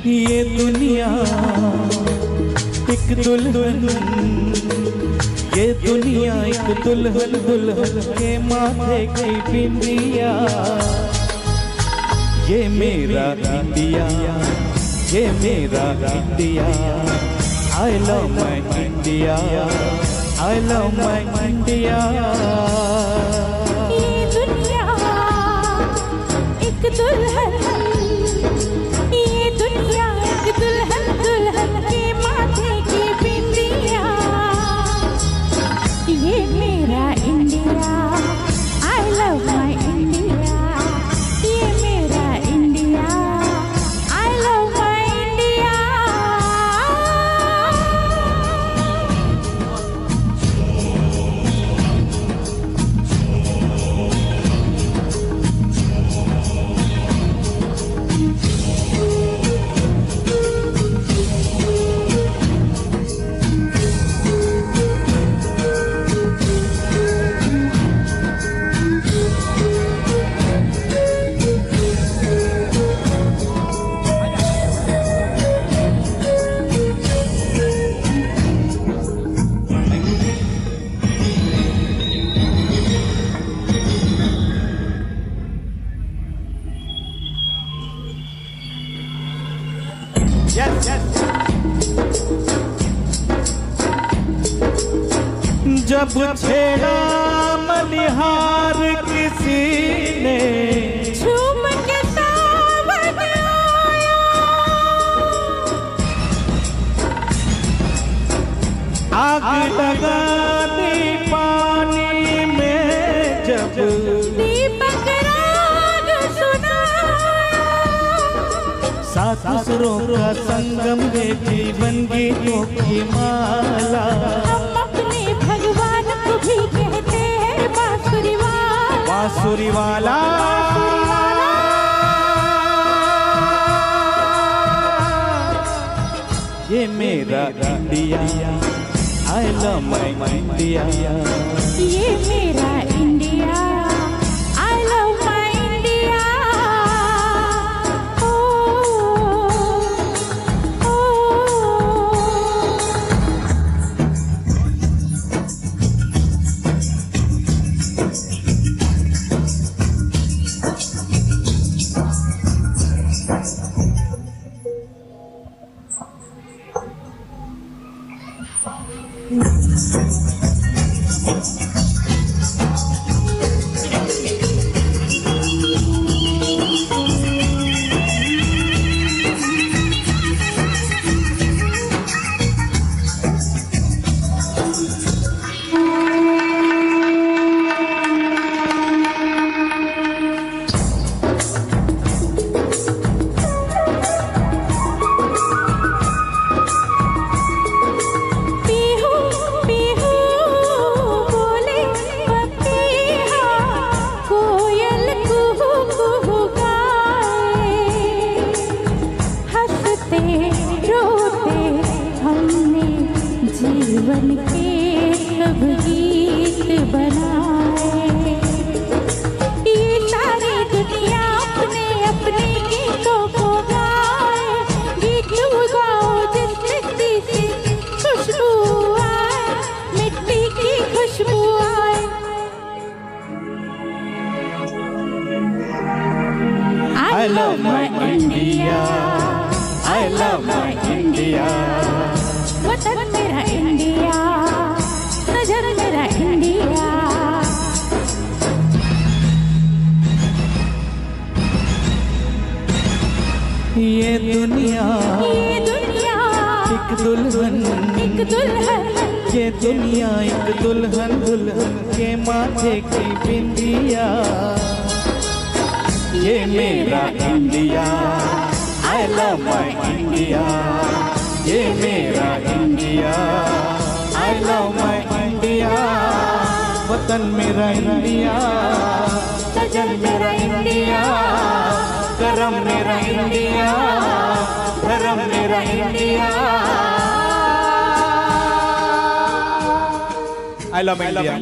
ये दुनिया एक दुल्हन, ये दुनिया एक दुल्हन, दुल्हन के माथे की बिंदिया। ये मेरा इंडिया, ये मेरा India. I love my India, I love my India. ये दुनिया एक दुल्हन, ये दुनिया एक दुल्हन, दुल्हन के माथे की बिंदिया। ये मेरा India, I love my India. ये मेरा India, I love my India. जब छेड़ा मनिहार किसी ने, झूम के सावन आया, आग लगा दी पानी में जब, दीपक राग सुनाया। सात सुरों का संगम है जीवन गीतों की माला। हम अपने भगवान को भी कहते हैं बांसुरी वाला, बांसुरी वाला। ये मेरा India, I love my India. ये मेरा India, I love my India. ओ, ओ, पीहू पीहू बोले पपीहा, कोयल कुहू कुहू गाए। हंसते रोते हमने जीवन के सब गीत बनाए। ये सारी दुनिया अपने अपने गीतों को गाए। गीत गाओ जिस मिट्टी से खुशबू आए, मिट्टी की खुशबू आए। I love my India, I love my India। वतन मेरा इंडिया, सजन मेरा इंडिया। ये दुनिया ये दुनिया एक दुल्हन, एक दुल्हन, ये दुनिया एक दुल्हन, दुल्हन के माथे की बिंदिया। ये मेरा India, I love my India. ये मेरा India, I love my India. वतन मेरा इंडिया, सजन मेरा इंडिया। करम मेरा इंडिया, धर्म मेरा इंडिया। I love India.